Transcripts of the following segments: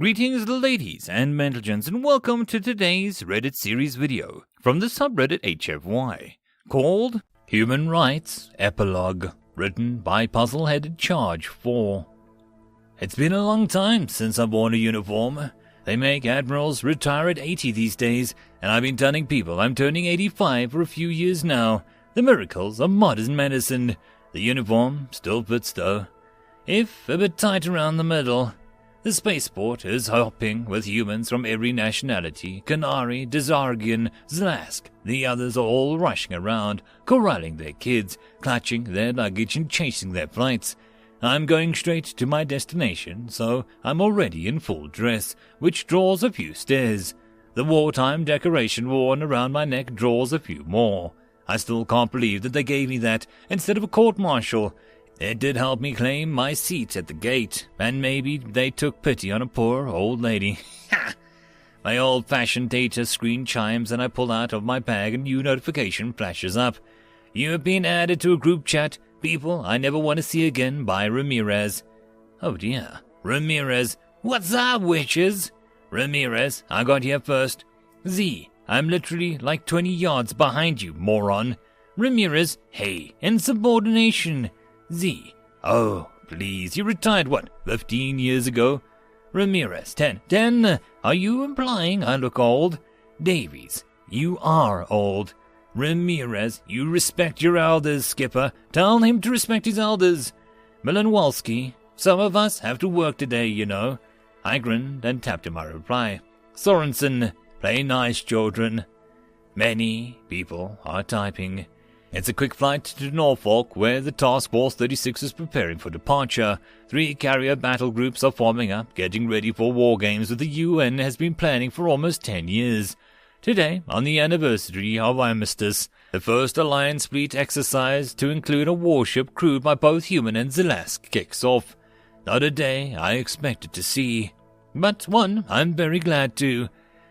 Greetings ladies and gentlemen, and welcome to today's Reddit series video from the subreddit HFY called Human Rights Epilogue, written by Puzzle-Headed Charge 4. It's been a long time since I've worn a uniform. They make admirals retire at 80 these days, and I've been telling people I'm turning 85 for a few years now. The miracles of modern medicine. The uniform still fits though, if a bit tight around the middle. The spaceport is hopping with humans from every nationality, Canary, Dazargian, Zlask. The others are all rushing around, corralling their kids, clutching their luggage and chasing their flights. I'm going straight to my destination, so I'm already in full dress, which draws a few stares. The wartime decoration worn around my neck draws a few more. I still can't believe that they gave me that instead of a court-martial. It did help me claim my seat at the gate, and maybe they took pity on a poor old lady. Ha! My old-fashioned data screen chimes and I pull out of my bag a new notification flashes up. You have been added to a group chat, people I never want to see again, by Ramirez. Oh dear. Ramirez. What's up, witches? Ramirez, I got here first. Z, I'm literally like 20 yards behind you, moron. Ramirez, hey, insubordination. Z, oh, please, you retired, 15 years ago? Ramirez, 10, are you implying I look old? Davies, you are old. Ramirez, you respect your elders, Skipper. Tell him to respect his elders. Milanwalski, some of us have to work today, you know. I grinned and tapped in my reply. Sorensen, play nice, children. Many people are typing. It's a quick flight to Norfolk, where the Task Force 36 is preparing for departure. 3 carrier battle groups are forming up, getting ready for war games that the UN has been planning for almost 10 years. Today, on the anniversary of Armistice, the first Alliance Fleet exercise, to include a warship crewed by both human and Zelask, kicks off. Not a day I expected to see, but one I'm very glad to.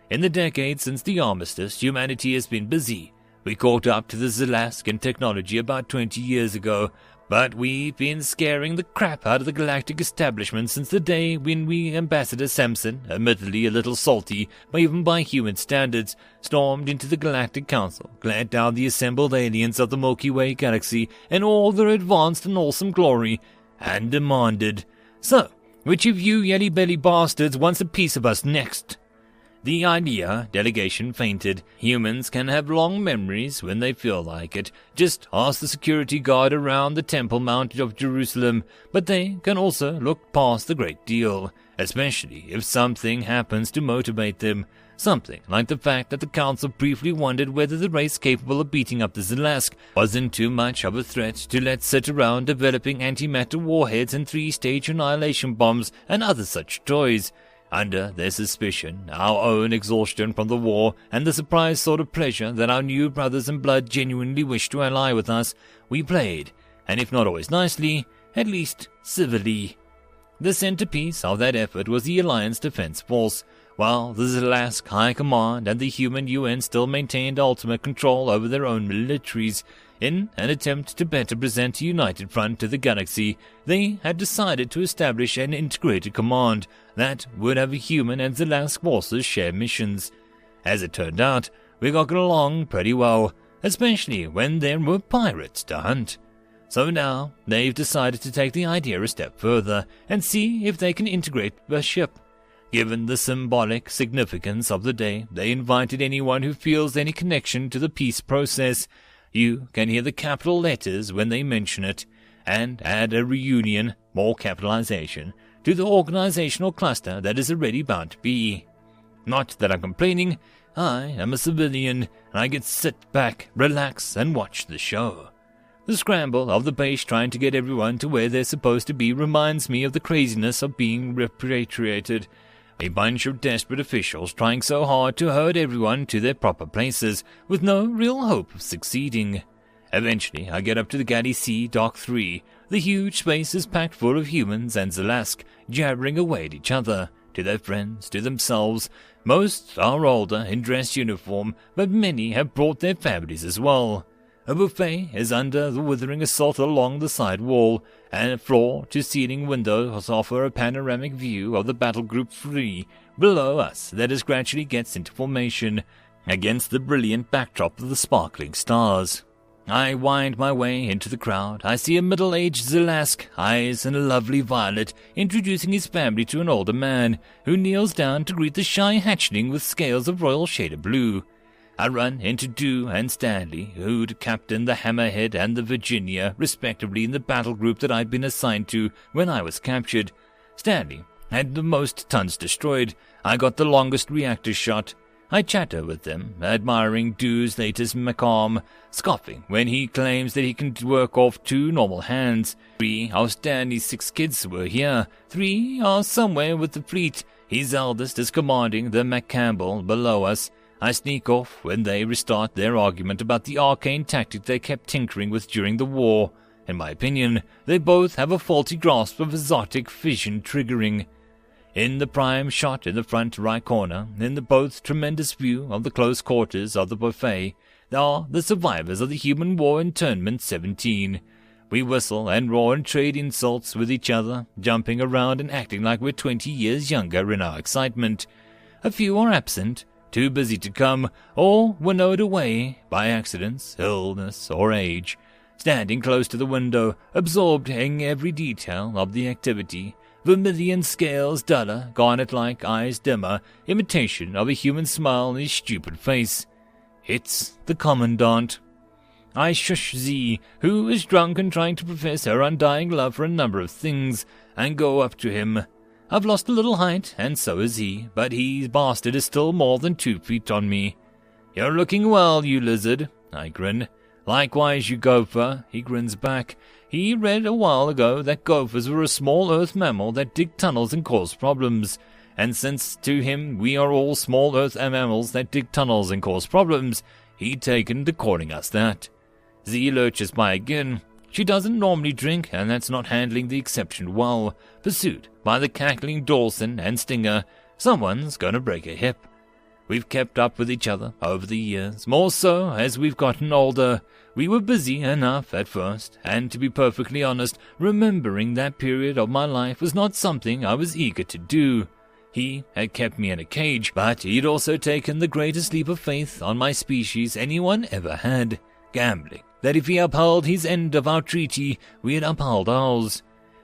In the decades since the Armistice, humanity has been busy. We caught up to the Zelask in technology about 20 years ago, but we've been scaring the crap out of the galactic establishment since the day when Ambassador Sampson, admittedly a little salty, even by human standards, stormed into the Galactic Council, glared down the assembled aliens of the Milky Way galaxy in all their advanced and awesome glory, and demanded, "So, which of you yelly-belly bastards wants a piece of us next?" The idea delegation fainted. Humans can have long memories when they feel like it. Just ask the security guard around the Temple Mount of Jerusalem. But they can also look past the great deal, especially if something happens to motivate them. Something like the fact that the Council briefly wondered whether the race capable of beating up the Zelask wasn't too much of a threat to let sit around developing antimatter warheads and 3-stage annihilation bombs and other such toys. Under their suspicion, our own exhaustion from the war, and the surprise sort of pleasure that our new brothers in blood genuinely wished to ally with us, we played, and if not always nicely, at least civilly. The centerpiece of that effort was the Alliance Defense Force. While the Zelask High Command and the human UN still maintained ultimate control over their own militaries, in an attempt to better present a united front to the galaxy, they had decided to establish an integrated command that would have human and Zelask forces share missions. As it turned out, we got along pretty well, especially when there were pirates to hunt. So now, they've decided to take the idea a step further and see if they can integrate the ship. Given the symbolic significance of the day, they invited anyone who feels any connection to the peace process. You can hear the capital letters when they mention it, and add a reunion, more capitalization, to the organizational cluster that is already bound to be. Not that I'm complaining, I am a civilian, and I get sit back, relax, and watch the show. The scramble of the base trying to get everyone to where they're supposed to be reminds me of the craziness of being repatriated. A bunch of desperate officials trying so hard to herd everyone to their proper places, with no real hope of succeeding. Eventually, I get up to the Galley C Dock 3. The huge space is packed full of humans and Zelask, jabbering away at each other, to their friends, to themselves. Most are older in dress uniform, but many have brought their families as well. A buffet is under the withering assault along the side wall, and floor-to-ceiling windows offer a panoramic view of the battle group 3 below us that as gradually gets into formation against the brilliant backdrop of the sparkling stars. I wind my way into the crowd. I see a middle-aged Zelask, eyes and a lovely violet, introducing his family to an older man, who kneels down to greet the shy hatchling with scales of royal shaded blue. I run into Dew and Stanley, who'd captained the Hammerhead and the Virginia, respectively, in the battle group that I'd been assigned to when I was captured. Stanley had the most tons destroyed. I got the longest reactor shot. I chatter with them, admiring Dew's latest macam, scoffing when he claims that he can work off 2 normal hands. 3 of Stanley's 6 kids were here. 3 are somewhere with the fleet. His eldest is commanding the McCampbell below us. I sneak off when they restart their argument about the arcane tactic they kept tinkering with during the war. In my opinion, they both have a faulty grasp of exotic fission triggering. In the prime shot in the front right corner, in the both tremendous view of the close quarters of the buffet, there are the survivors of the human war internment 17. We whistle and roar and trade insults with each other, jumping around and acting like we're 20 years younger in our excitement. A few are absent, too busy to come, or winnowed away by accidents, illness, or age. Standing close to the window, absorbed in every detail of the activity, vermilion scales duller, garnet-like eyes dimmer, imitation of a human smile on his stupid face. It's the Commandant. I shush Z, who is drunk and trying to profess her undying love for a number of things, and go up to him. I've lost a little height, and so has he, but his bastard is still more than 2 feet on me. You're looking well, you lizard, I grin. Likewise, you gopher, he grins back. He read a while ago that gophers were a small earth mammal that dig tunnels and cause problems. And since to him we are all small earth mammals that dig tunnels and cause problems, he'd taken to calling us that. Z lurches by again. She doesn't normally drink, and that's not handling the exception well. Pursued by the cackling Dawson and Stinger, someone's gonna break a hip. We've kept up with each other over the years, more so as we've gotten older. We were busy enough at first, and to be perfectly honest, remembering that period of my life was not something I was eager to do. He had kept me in a cage, but he'd also taken the greatest leap of faith on my species anyone ever had, gambling that if he upheld his end of our treaty, we'd upheld ours.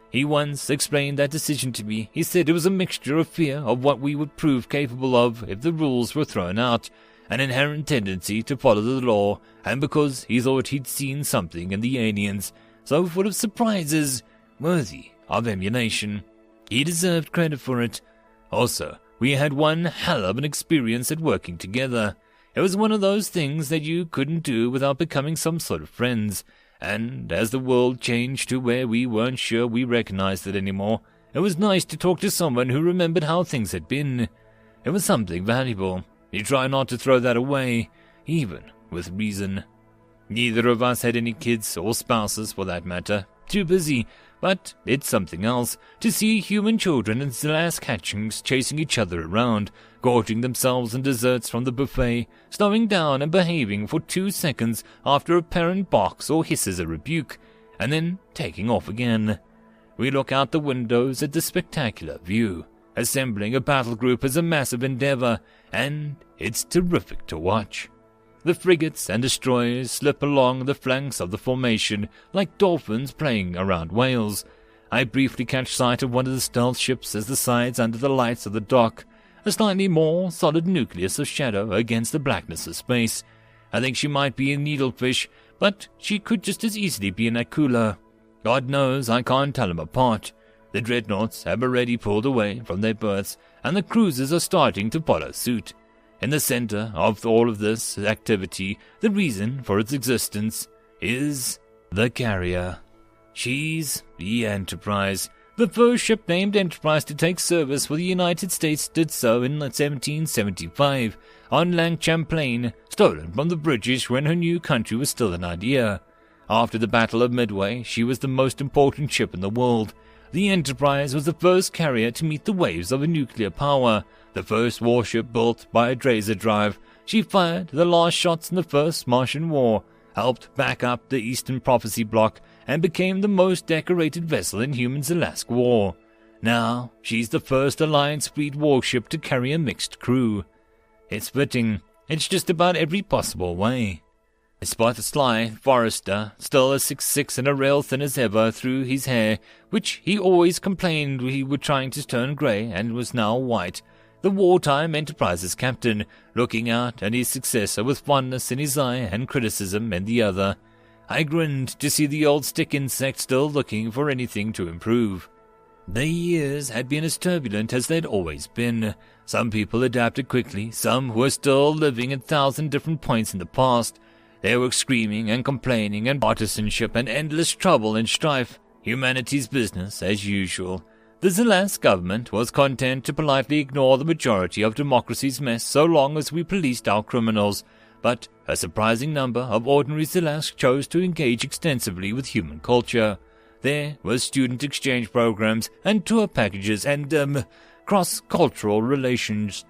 He once explained that decision to me. He said it was a mixture of fear of what we would prove capable of if the rules were thrown out, an inherent tendency to follow the law, and because he thought he'd seen something in the aliens, so full of surprises, worthy of emulation. He deserved credit for it. Also, we had one hell of an experience at working together. It was one of those things that you couldn't do without becoming some sort of friends, and as the world changed to where we weren't sure we recognized it anymore, it was nice to talk to someone who remembered how things had been. It was something valuable. You try not to throw that away, even with reason. Neither of us had any kids or spouses, for that matter. Too busy. But it's something else to see human children and Zelask hatchings chasing each other around, gorging themselves on desserts from the buffet, slowing down and behaving for 2 seconds after a parent barks or hisses a rebuke, and then taking off again. We look out the windows at the spectacular view. Assembling a battle group is a massive endeavor, and it's terrific to watch. The frigates and destroyers slip along the flanks of the formation like dolphins playing around whales. I briefly catch sight of one of the stealth ships as the sides under the lights of the dock, a slightly more solid nucleus of shadow against the blackness of space. I think she might be a needlefish, but she could just as easily be an Akula. God knows I can't tell them apart. The dreadnoughts have already pulled away from their berths, and the cruisers are starting to follow suit. In the center of all of this activity, the reason for its existence is the carrier. She's the Enterprise. The first ship named Enterprise to take service for the United States did so in 1775 on Lang Champlain, stolen from the British when her new country was still an idea. After the Battle of Midway, she was the most important ship in the world. The Enterprise was the first carrier to meet the waves of a nuclear power, the first warship built by a Drazer drive. She fired the last shots in the first Martian War, helped back up the Eastern Prophecy block, and became the most decorated vessel in human-Zelask war. Now, she's the first Alliance fleet warship to carry a mixed crew. It's fitting. It's just about every possible way. I spot the sly Forrester, still as 6'6" and a rail thin as ever through his hair, which he always complained he were trying to turn grey and was now white. The wartime Enterprise's captain, looking out at his successor with fondness in his eye and criticism in the other. I grinned to see the old stick insect still looking for anything to improve. The years had been as turbulent as they'd always been. Some people adapted quickly, some were still living at 1,000 different points in the past. There were screaming and complaining and partisanship and endless trouble and strife. Humanity's business as usual. The Zelask government was content to politely ignore the majority of democracy's mess so long as we policed our criminals, but a surprising number of ordinary Zelask chose to engage extensively with human culture. There were student exchange programs and tour packages and, cross-cultural relations.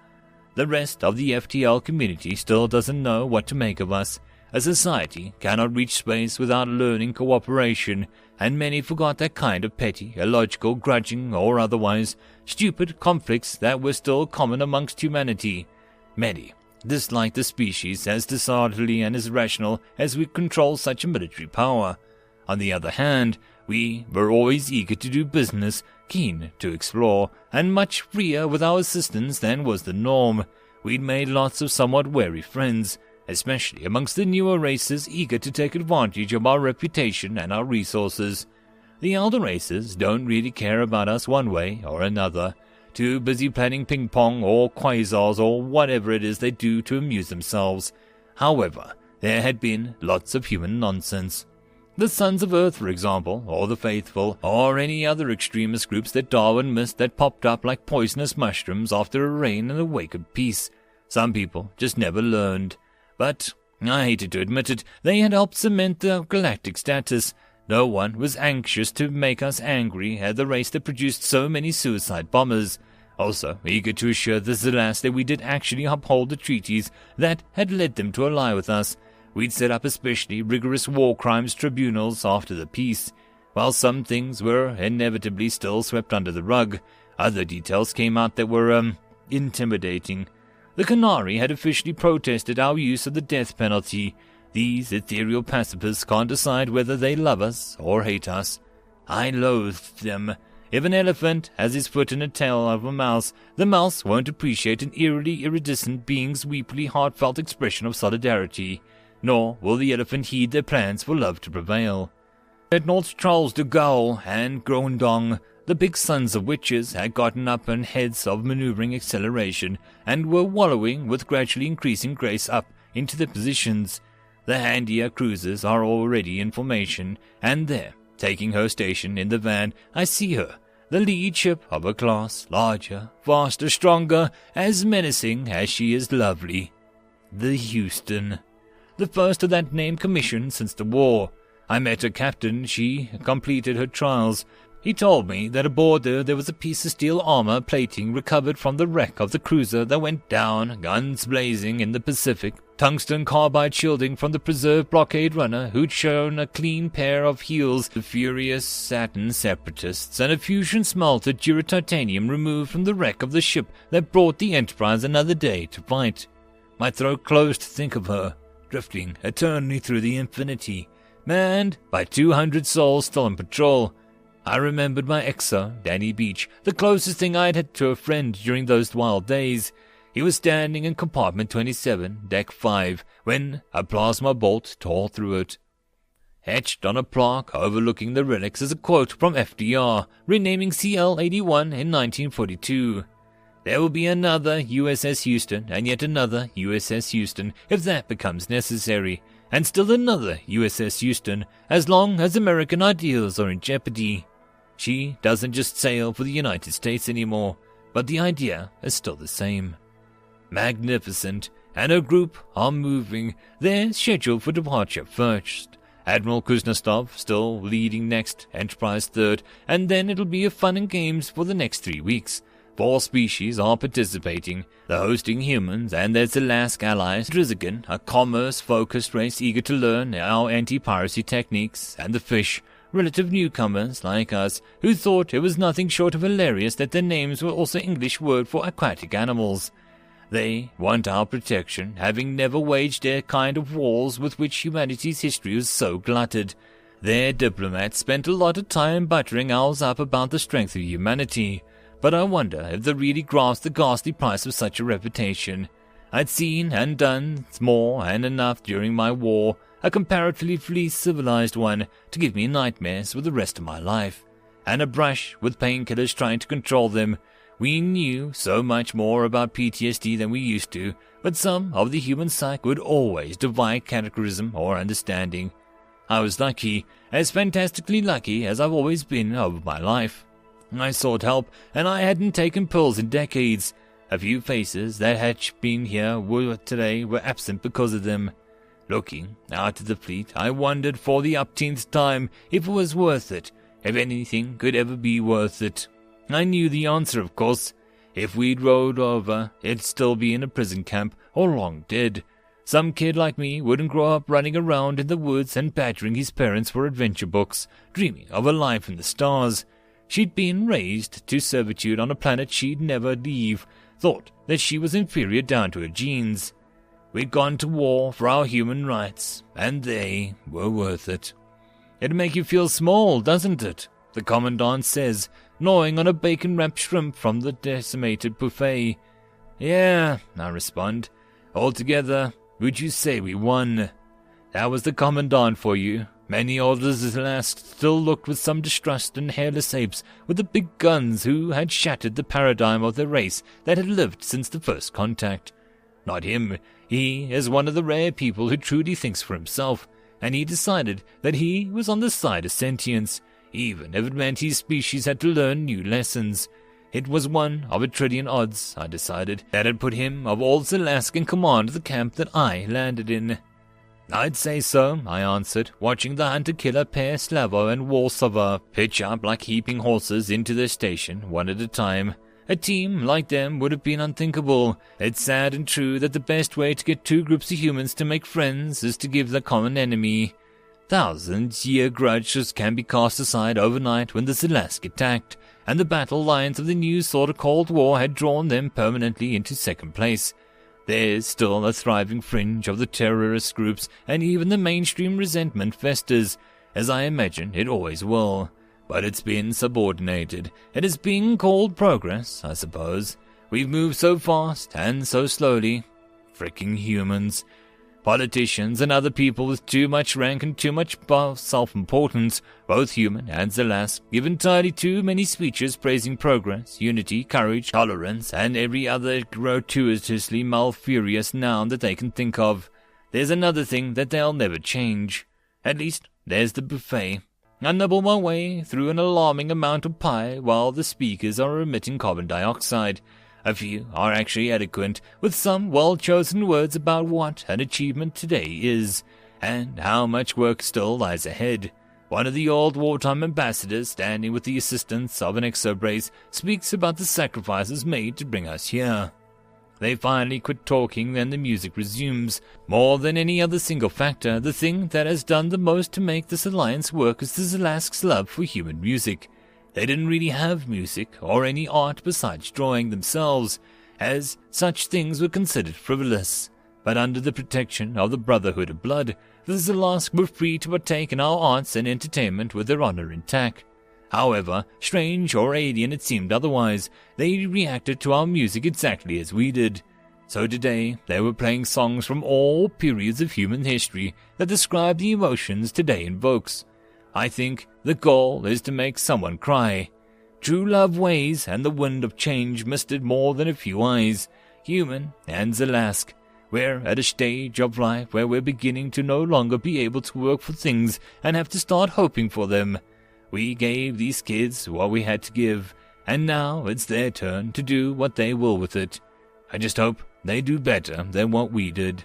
The rest of the FTL community still doesn't know what to make of us. A society cannot reach space without learning cooperation, and many forgot that kind of petty, illogical, grudging, or otherwise stupid conflicts that were still common amongst humanity. Many disliked the species as disorderly and as rational as we control such a military power. On the other hand, we were always eager to do business, keen to explore, and much freer with our assistance than was the norm. We'd made lots of somewhat wary friends, especially amongst the newer races eager to take advantage of our reputation and our resources. The elder races don't really care about us one way or another, too busy playing ping-pong or quasars or whatever it is they do to amuse themselves. However, there had been lots of human nonsense. The Sons of Earth, for example, or the Faithful, or any other extremist groups that Darwin missed that popped up like poisonous mushrooms after a rain in the wake of peace. Some people just never learned. But, I hated to admit it, they had helped cement their galactic status. No one was anxious to make us angry at the race that produced so many suicide bombers. Also, eager to assure the Zelask that we did actually uphold the treaties that had led them to ally with us. We'd set up especially rigorous war crimes tribunals after the peace. While some things were inevitably still swept under the rug, other details came out that were, intimidating. The Canary had officially protested our use of the death penalty. These ethereal pacifists can't decide whether they love us or hate us. I loathed them. If an elephant has his foot in the tail of a mouse, the mouse won't appreciate an eerily iridescent being's weeply heartfelt expression of solidarity, nor will the elephant heed their plans for love to prevail. Dreadnoughts Charles de Gaulle and Grondong, the big sons of witches, had gotten up on heads of maneuvering acceleration and were wallowing with gradually increasing grace up into their positions. The handier cruisers are already in formation, and there, taking her station in the van, I see her, the lead ship of her class, larger, faster, stronger, as menacing as she is lovely. The Houston. The first of that name commissioned since the war. I met her captain. She completed her trials. He told me that aboard there was a piece of steel armor plating recovered from the wreck of the cruiser that went down, guns blazing, in the Pacific, tungsten carbide shielding from the preserved blockade runner who'd shown a clean pair of heels to furious Saturn separatists, and a fusion-smelted duratitanium removed from the wreck of the ship that brought the Enterprise another day to fight. My throat closed to think of her, drifting eternally through the infinity, manned by 200 souls still on patrol. I remembered my exo, Danny Beach, the closest thing I'd had to a friend during those wild days. He was standing in compartment 27, deck 5, when a plasma bolt tore through it. Etched on a plaque overlooking the relics is a quote from FDR, renaming CL-81 in 1942. There will be another USS Houston, and yet another USS Houston, if that becomes necessary, and still another USS Houston, as long as American ideals are in jeopardy. She doesn't just sail for the United States anymore, but the idea is still the same. Magnificent, and her group are moving. They're scheduled for departure first. Admiral Kuznetsov still leading next, Enterprise third, and then it'll be a fun and games for the next 3 weeks. 4 species are participating, the hosting humans and their Zalask allies, Dragzoon, a commerce-focused race eager to learn our anti-piracy techniques, and the fish, relative newcomers like us, who thought it was nothing short of hilarious that their names were also English word for aquatic animals. They want our protection, having never waged their kind of wars with which humanity's history was so glutted. Their diplomats spent a lot of time buttering ours up about the strength of humanity, but I wonder if they really grasped the ghastly price of such a reputation. I'd seen and done more and enough during my war, a comparatively civilized one, to give me nightmares for the rest of my life, and a brush with painkillers trying to control them. We knew so much more about PTSD than we used to, but some of the human psyche would always defy catechism or understanding. I was lucky, as fantastically lucky as I've always been over my life. I sought help, and I hadn't taken pills in decades. A few faces that had been here today were absent because of them. Looking out at the fleet, I wondered for the upteenth time if it was worth it, if anything could ever be worth it. I knew the answer, of course. If we'd rowed over, it'd still be in a prison camp or long dead. Some kid like me wouldn't grow up running around in the woods and badgering his parents for adventure books, dreaming of a life in the stars. She'd been raised to servitude on a planet she'd never leave, thought that she was inferior down to her genes. We'd gone to war for our human rights, and they were worth it. It'd make you feel small, doesn't it? The Commandant says, gnawing on a bacon-wrapped shrimp from the decimated buffet. Yeah, I respond. Altogether, would you say we won? That was the Commandant for you. Many others at last still looked with some distrust and hairless apes with the big guns who had shattered the paradigm of the race that had lived since the first contact. Not him. He is one of the rare people who truly thinks for himself, and he decided that he was on the side of sentience, even if it meant his species had to learn new lessons. It was 1 of 1 trillion odds, I decided, that had put him of all Zalask in command of the camp that I landed in. I'd say so, I answered, watching the hunter-killer pair Slavo and Walsova pitch up like heaping horses into their station, one at a time. A team like them would have been unthinkable. It's sad and true that the best way to get 2 groups of humans to make friends is to give the common enemy. Thousands-year grudges can be cast aside overnight when the Zalask attacked, and the battle lines of the new sort of Cold War had drawn them permanently into second place. There's still a thriving fringe of the terrorist groups, and even the mainstream resentment festers, as I imagine it always will. But it's been subordinated. It is being called progress, I suppose. We've moved so fast and so slowly. Fricking humans. Politicians and other people with too much rank and too much self-importance, both human and Zalask, give entirely too many speeches praising progress, unity, courage, tolerance, and every other gratuitously malfurious noun that they can think of. There's another thing that they'll never change. At least, there's the buffet. I nibble my way through an alarming amount of pie while the speakers are emitting carbon dioxide. A few are actually eloquent, with some well-chosen words about what an achievement today is, and how much work still lies ahead. One of the old wartime ambassadors, standing with the assistance of an exobrace, speaks about the sacrifices made to bring us here. They finally quit talking, and the music resumes. More than any other single factor, the thing that has done the most to make this alliance work is the Zalask's love for human music. They didn't really have music or any art besides drawing themselves, as such things were considered frivolous. But under the protection of the Brotherhood of Blood, the Zalask were free to partake in our arts and entertainment with their honor intact. However, strange or alien it seemed otherwise, they reacted to our music exactly as we did. So today, they were playing songs from all periods of human history that describe the emotions today invokes. I think the goal is to make someone cry. True love weighs, and the wind of change misted more than a few eyes. Human and Zalask. We're at a stage of life where we're beginning to no longer be able to work for things and have to start hoping for them. We gave these kids what we had to give, and now it's their turn to do what they will with it. I just hope they do better than what we did.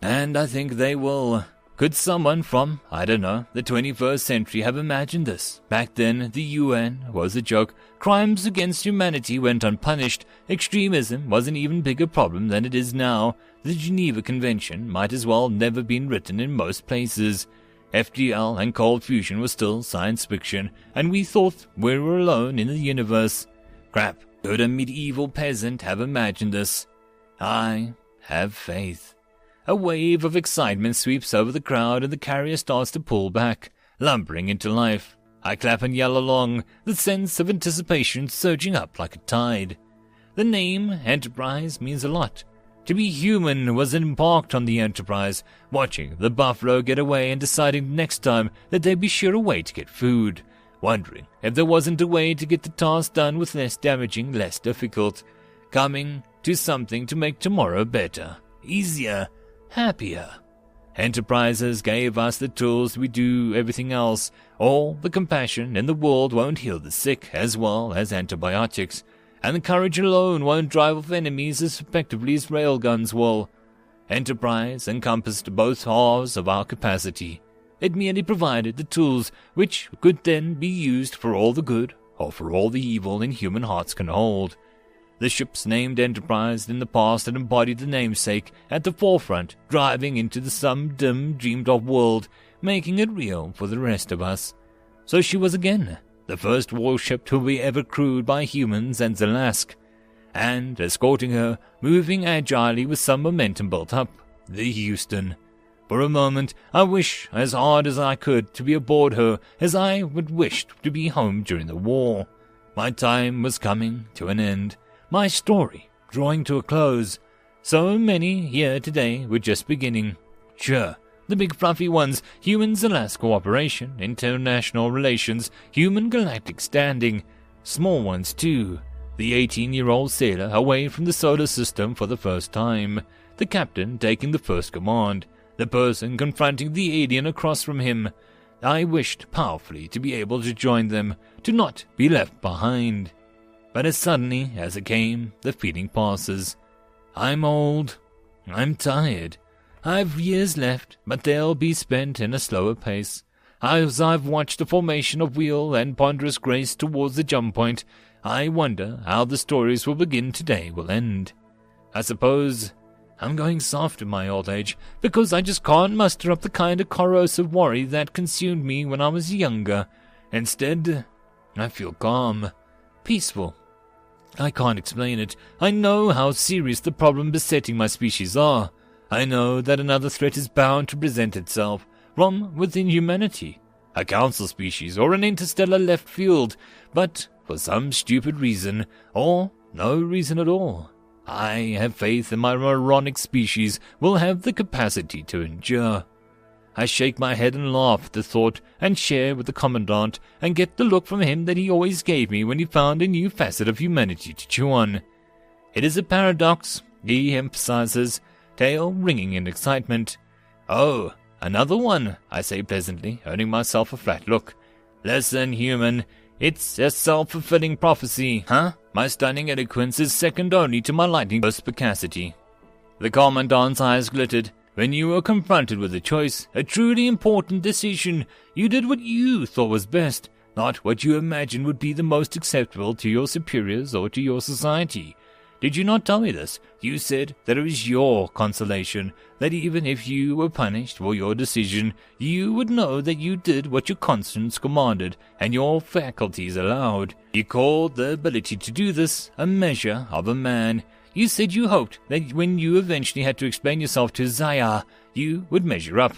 And I think they will. Could someone from, I don't know, the 21st century have imagined this? Back then, the UN was a joke. Crimes against humanity went unpunished. Extremism was an even bigger problem than it is now. The Geneva Convention might as well never been written in most places. FDL and cold fusion were still science fiction, and we thought we were alone in the universe. Crap, could a medieval peasant have imagined this? I have faith. A wave of excitement sweeps over the crowd and the carrier starts to pull back, lumbering into life. I clap and yell along, the sense of anticipation surging up like a tide. The name Enterprise means a lot. To be human was embarked on the Enterprise, watching the buffalo get away and deciding next time that there'd be sure a way to get food, wondering if there wasn't a way to get the task done with less damaging, less difficult, coming to something to make tomorrow better, easier, happier. Enterprises gave us the tools we do everything else. All the compassion in the world won't heal the sick as well as antibiotics, and the courage alone won't drive off enemies as effectively as railguns will. Enterprise encompassed both halves of our capacity. It merely provided the tools which could then be used for all the good or for all the evil in human hearts can hold. The ships named Enterprise in the past had embodied the namesake at the forefront, driving into some dim, dreamed-of world, making it real for the rest of us. So she was again, the first warship to be ever crewed by humans and Zalask, and, escorting her, moving agilely with some momentum built up, the Houston. For a moment, I wished as hard as I could to be aboard her as I would wished to be home during the war. My time was coming to an end. My story drawing to a close. So many here today were just beginning. Sure, the big fluffy ones, human-Zalask cooperation, international relations, human galactic standing. Small ones too. The 18-year-old sailor away from the solar system for the first time. The captain taking the first command. The person confronting the alien across from him. I wished powerfully to be able to join them, to not be left behind. But as suddenly as it came, the feeling passes. I'm old. I'm tired. I've years left, but they'll be spent in a slower pace. As I've watched the formation of wheel and ponderous grace towards the jump point, I wonder how the stories we'll begin today will end. I suppose I'm going soft in my old age, because I just can't muster up the kind of corrosive worry that consumed me when I was younger. Instead, I feel calm, peaceful. I can't explain it. I know how serious the problem besetting my species are. I know that another threat is bound to present itself from within humanity, a council species or an interstellar left field, but for some stupid reason, or no reason at all, I have faith in my moronic species will have the capacity to endure. I shake my head and laugh at the thought and share with the Commandant and get the look from him that he always gave me when he found a new facet of humanity to chew on. It is a paradox, he emphasizes, tail ringing in excitement. Oh, another one, I say pleasantly, earning myself a flat look. Listen, human, it's a self-fulfilling prophecy, huh? My stunning eloquence is second only to my lightning perspicacity. The Commandant's eyes glittered. When you were confronted with a choice, a truly important decision, you did what you thought was best, not what you imagined would be the most acceptable to your superiors or to your society. Did you not tell me this? You said that it was your consolation, that even if you were punished for your decision, you would know that you did what your conscience commanded and your faculties allowed. You called the ability to do this a measure of a man. You said you hoped that when you eventually had to explain yourself to Zaya, you would measure up.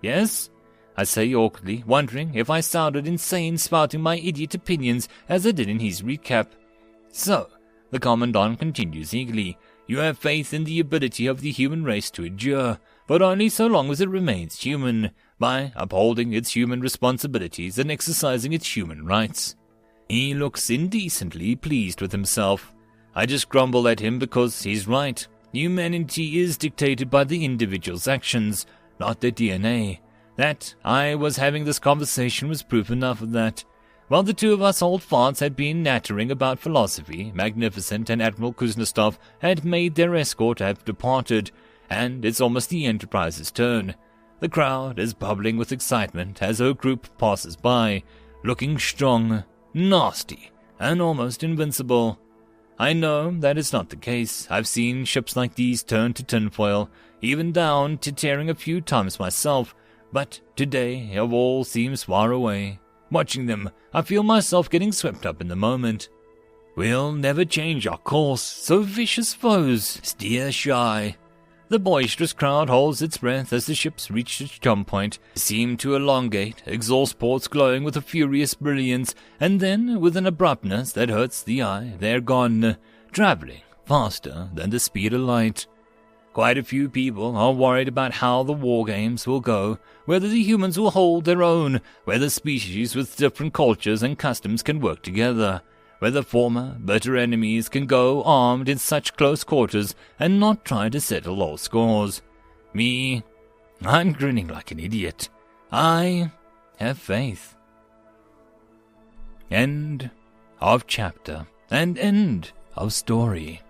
Yes? I say awkwardly, wondering if I sounded insane spouting my idiot opinions as I did in his recap. So, the Commandant continues eagerly, you have faith in the ability of the human race to endure, but only so long as it remains human, by upholding its human responsibilities and exercising its human rights. He looks indecently pleased with himself. I just grumble at him because he's right. Humanity is dictated by the individual's actions, not their DNA. That I was having this conversation was proof enough of that. While the two of us old farts had been nattering about philosophy, Magnificent and Admiral Kuznetsov had made their escort have departed, and it's almost the Enterprise's turn. The crowd is bubbling with excitement as her group passes by, looking strong, nasty, and almost invincible. I know that is not the case. I've seen ships like these turn to tinfoil, even down to tearing a few times myself, but today it all seems far away. Watching them, I feel myself getting swept up in the moment. We'll never change our course, so vicious foes steer shy. The boisterous crowd holds its breath as the ships reach its jump point, seem to elongate, exhaust ports glowing with a furious brilliance, and then, with an abruptness that hurts the eye, they're gone, traveling faster than the speed of light. Quite a few people are worried about how the war games will go, whether the humans will hold their own, whether species with different cultures and customs can work together, whether former, bitter enemies can go armed in such close quarters and not try to settle all scores. Me, I'm grinning like an idiot. I have faith. End of chapter and end of story.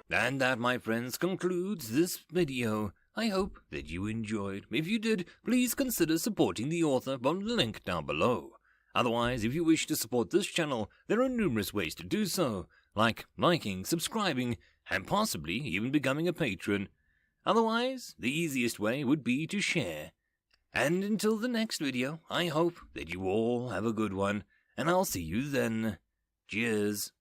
And that, my friends, concludes this video. I hope that you enjoyed. If you did, please consider supporting the author from the link down below. Otherwise, if you wish to support this channel, there are numerous ways to do so, like liking, subscribing, and possibly even becoming a patron. Otherwise, the easiest way would be to share. And until the next video, I hope that you all have a good one, and I'll see you then. Cheers.